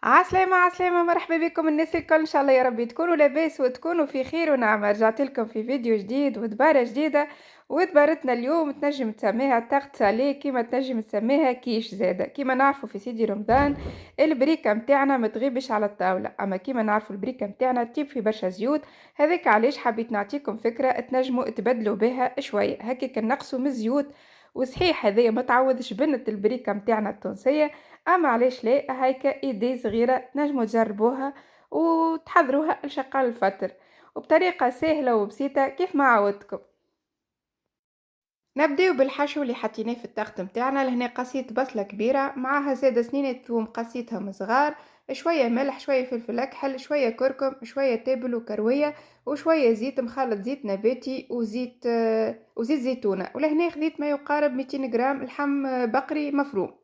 عسلامة عسلامة، مرحبا بكم الناس الكل. ان شاء الله يا ربي تكونوا لاباس وتكونوا في خير ونعمة. رجعت لكم في فيديو جديد ودبارة جديدة. ودبارتنا اليوم تنجم تسميها تغت سالي، كيما تنجم تسميها كيش زادة. كيما نعرفوا في سيدي رمضان البريكة متاعنا ما تغيبش على الطاولة، اما كيما نعرفوا البريكة متاعنا تطيب في برشا زيوت. هذاك علاش حبيت نعطيكم فكرة تنجموا تبدلوا بها شوية هكاك نقصوا من الزيوت. وصحيح هذايا ما تعوضش بنة البريكة متاعنا التونسية، اما علاش لا، هيك ايدي صغيره تنجموا تجربوها وتحضروها لشقال الفطر وبطريقه سهله وبسيطه كيف ما عودتكم. نبداو بالحشو اللي حطيناه في التخت متاعنا. لهنا قصيت بصله كبيره، معاها زادة سنينة ثوم قصيتهم صغار، شويه ملح، شويه فلفل اكحل، شويه كركم، شويه تابل وكرويه، وشويه زيت مخلط، زيت نباتي وزيت زيتونه. ولهنا خذيت ما يقارب 200 غرام لحم بقري مفروم،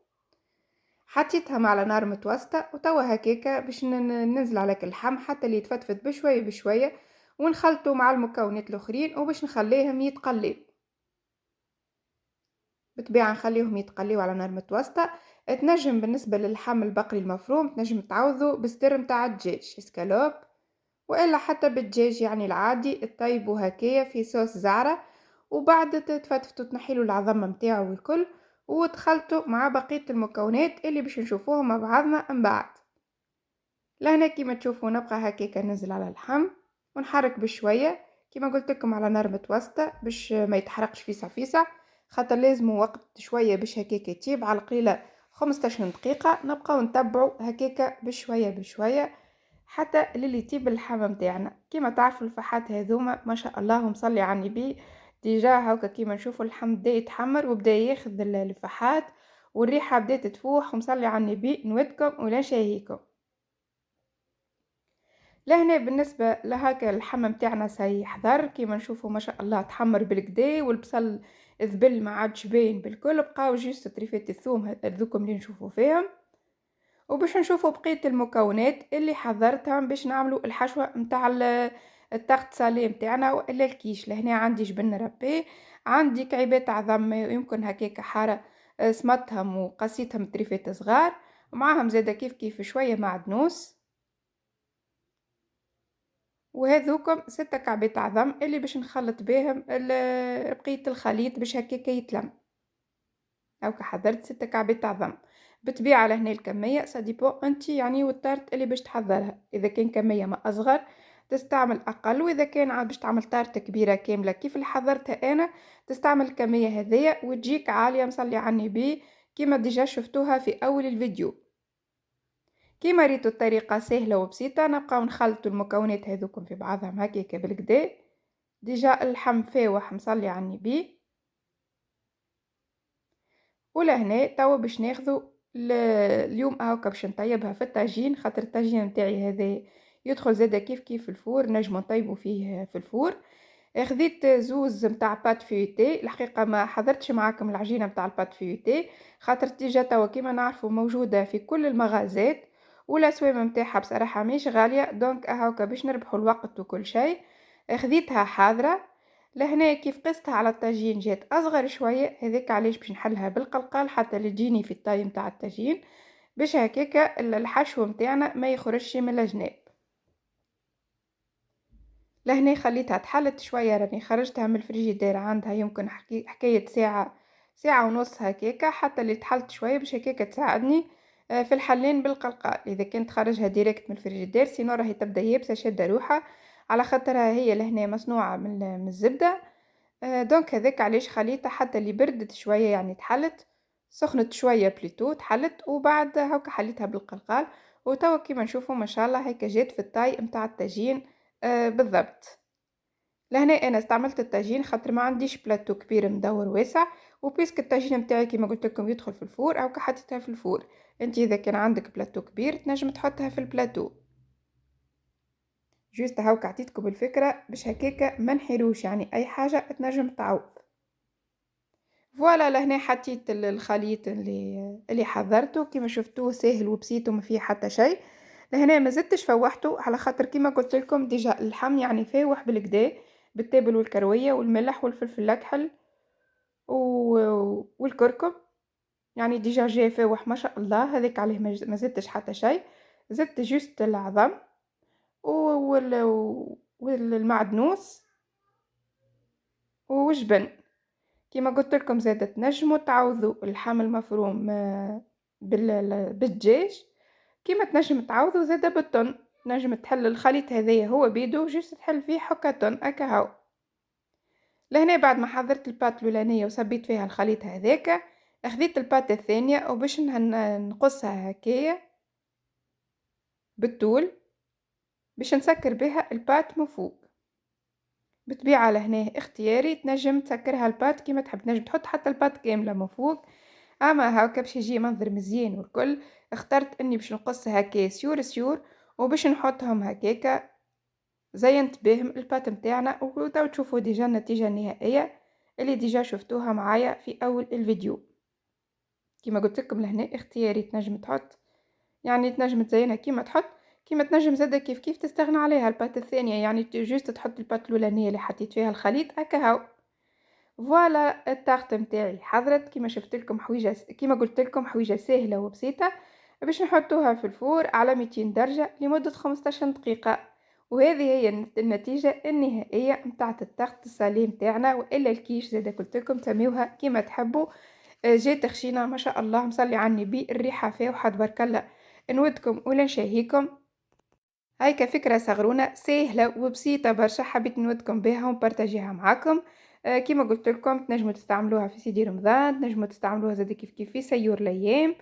حطيتهم على نار متوسطة وتوا هكاكا باش ننزل على كل اللحم حتى اللي يتفتفت بشوية بشوية، ونخلطه مع المكونات الاخرين وباش نخليهم يتقليو. بالطبيعة نخليهم يتقليو على نار متوسطة. تنجم بالنسبة للحم البقري المفروم تنجم تعوضه بصدر متاع الدجاج اسكالوب، والا حتى بالدجاج يعني العادي طيبو هكايا في صوص زعرة، وبعد تفتفتو تنحيلو العظم متاعو والكل، وتخلطوا مع بقية المكونات اللي باش نشوفوهم مع بعضنا من بعد. لهنا كيما تشوفوا نبقى هكاكا ننزل على اللحم ونحرك بشويه كيما قلت لكم على نار متوسطه باش ما يتحرقش فيسع فيسع، خاطر لازم وقت شويه باش هكاكا يطيب على القليله 15 دقيقه. نبقاو نتبعوا هكاكا بشويه بشويه حتى للي يطيب اللحم نتاعنا. كيما تعرفوا الفحات هذوما ما شاء الله مصلي على النبي، ديجا هاكا كيما نشوفوا اللحم بدا يتحمر وبدا ياخذ الفحات والريحه بدات تفوح ومصلي على النبي. نودكم ولا نشاهيكم. لهنا بالنسبة لهكا اللحم متاعنا سيحضر كيما نشوفوا ما شاء الله تحمر بالكدا، والبصل ذبل ما عادش باين بالكل، بقاو جوست طريفات الثوم هذوكم اللي نشوفوا فيهم. وباش نشوفوا بقية المكونات اللي حضرتهم باش نعملوا الحشوة متاع التغت سالي متاعنا والا الكيش. لهنا عندي جبن ربي، عندي كعيبات عظم يمكن هكاك حارة، سمطتهم وقصيتهم طريفات صغار، ومعاهم زاده كيف كيف شوية معدنوس. وهذوكم 6 كعبات عظم اللي باش نخلط بهم بقية الخليط باش هكاكا يتلم. هاكا حضرت 6 كعبات عظم. بالطبيعة لهنا الكمية ساديبو انت يعني والطارت اللي باش تحضرها، اذا كان كمية ما اصغر تستعمل اقل، واذا كان عاد باش تعمل طارت كبيرة كاملة كيف اللي حضرتها انا تستعمل الكمية هذيا وتجيك عالية مصلي على النبي كيما ديجا شفتوها في اول الفيديو. كيما ريتو الطريقة سهلة وبسيطة. نبقاو نخلطوا المكونات هذوكم في بعضهم هكاكا بالكدا. ديجا اللحم فاوح مصلي على النبي. ولهنا توا باش ناخذوا اليوم هاكا باش نطيبها في الطاجين، خاطر الطاجين نتاعي هذا يدخل زادا كيف كيف الفور، نجمو نطيبو فيه في الفور. خذيت زوز متاع بات فيوتي، الحقيقه ما حضرتش معاكم العجينه متاع البات فيوتي خاطر ديجا توا كيما نعرفوا موجوده في كل المغازات، والاسوام متاعها بصراحه مش غاليه، دونك هاكا باش نربحوا الوقت وكل شيء خذيتها حاضره. لهنا كيف قستها على الطاجين جات اصغر شويه، هذاك علاش باش نحلها بالقلقال حتى تجيني في الطاي متاع الطاجين، باش هكاكا الحشو متاعنا ما يخرجش من الجناب. لهنا خليتها تحلت شويه، راني خرجتها من الفريجيدير عندها يمكن حكايه ساعه، ساعه ونص هكاكا، حتى اللي تحلت شويه باش هكاكا تساعدني في الحلين بالقلقال. اذا كنت خرجها ديريكت من الفريجيدير سينو راهي تبدا يابسه شاده روحها، على خاطرها هي لهنا مصنوعه من الزبده. دونك هذاك علاش خليتها حتى اللي بردت شويه يعني تحلت، سخنت شويه بليتو تحلت، وبعد هاكا حليتها بالقلقال. وتوا كيما نشوفوا ما شاء الله هيك جات في الطاي متاع الطاجين بالضبط. لهنا انا استعملت الطاجين خاطر ما عنديش بلاتو كبير مدور واسع، وبيسك الطاجين متاعي كيما قلت لكم يدخل في الفور او حطيتها في الفور. انت اذا كان عندك بلاتو كبير تنجم تحطها في البلاتو. جوست هاوك عطيتكم الفكره باش هكاكا ما نحيروش، يعني اي حاجه تنجم تعوض. فوالا لهنا حطيت الخليط اللي حضرته كيما شفتوه ساهل وبسيط وما فيه حتى شيء. لهنا ما زدتش فوحته على خاطر كيما قلت لكم ديجا اللحم يعني فاوح بالكدا بالتابل والكرويه والملح والفلفل الاكحل والكركم، يعني ديجا جاي فاوح ما شاء الله، هذاك عليه ما زدتش حتى شيء. زدت جوست العظم والمعدنوس وجبن. كيما قلت لكم زادة تنجموا تعوضوا اللحم المفروم بالدجاج، كيما تنجم تعوضوا زادة بالتون. تنجم تحل الخليط هذايا هو بيدو جوست تحل فيه حكا تون هكا هاو. لهنا بعد ما حضرت البات الأولانية وصبيت فيها الخليط هذاك، أخذت البات الثانية وباش نقصها هكايا بالطول باش نسكر بها البات من فوق. بالطبيعة لهنا اختياري، تنجم تسكرها البات كيما تحب، تنجم تحط حتى البات كاملة من فوق، اما هاكا باش يجي منظر مزيان والكل اخترت اني باش نقص هكا سيور سيور وباش نحطهم هكاكا زينت بهم البات متاعنا. وتو تشوفوا ديجا النتيجة النهائية اللي ديجا شفتوها معايا في اول الفيديو. كيما قلت لكم لهنا اختياري، تنجم تحط يعني تنجم تزينها كيما تحط، كيما تنجم زادا كيف كيف تستغنى عليها البات الثانية، يعني جوست تحط البات الأولانية اللي حطيت فيها الخليط هكا هاو. فوالا الطاقة متاعي حضرت كيما شفت لكم حويجة كيما قلت لكم حويجة سهلة وبسيطة باش نحطوها في الفور على 200 درجة لمدة 15 دقيقة. وهذه هي النتيجة النهائية متاع الطاقة السالي متاعنا. والا الكيش زادا قلت لكم تسميوها كيما تحبوا. جات خشينة ما شاء الله، مصلي على النبي، الريحة فيها وحد برك الله. نودكم ولا نشهيكم هاي كفكرة صغرونة سهلة وبسيطة برشا، حبيت نودكم بها ونبارتاجيها معاكم. كيما قلت لكم تنجموا تستعملوها في سيدي رمضان، تنجموا تستعملوها زاد كيف كيف في سيور الايام.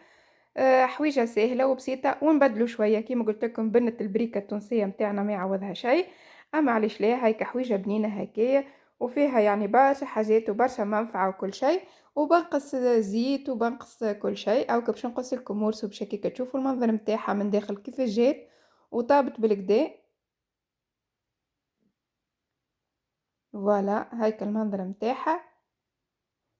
حويجه سهله وبسيطه ونبدلوا شويه، كيما قلت لكم بنه البريكه التونسيه متاعنا ما يعوضها شيء. اما علاش لا، هاي كحويجه بنينه هكايا وفيها يعني برشا حاجات وبرشا منفعه وكل شيء، وبنقص زيت وبنقص كل شيء. او باش نقص لكم مرسو باش هكاك تشوفوا المنظر متاعها من داخل كيف جات وطابت بالكدا. فوالا هايك المنظر متاعها.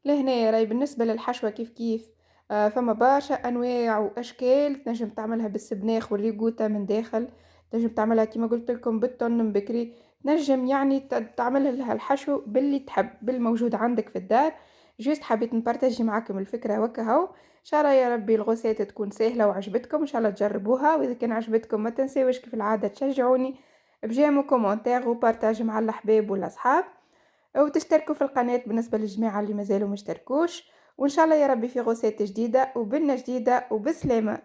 لهنا راي بالنسبة للحشوة كيف كيف فما برشا أنواع وأشكال، تنجم تعملها بالسبناخ والريقوتا من داخل، تنجم تعملها كيما قلت لكم بالتون من بكري، تنجم يعني تعمل لها الحشو باللي تحب بالموجود عندك في الدار. جوست حبيت نبارتاجي معاكم الفكرة وكهو. ان شاء الله يا ربي الغوسات تكون سهلة وعجبتكم، ان شاء الله تجربوها، واذا كان عجبتكم ما تنسيوش كيف العادة تشجعوني بجيم وكومنتير وبارتاج مع الاحباب والاصحاب، وتشتركوا في القناة بالنسبة للجماعة اللي مازالوا مشتركوش. وإن شاء الله يا ربي في غوصات جديدة وبنة جديدة وبسلامة.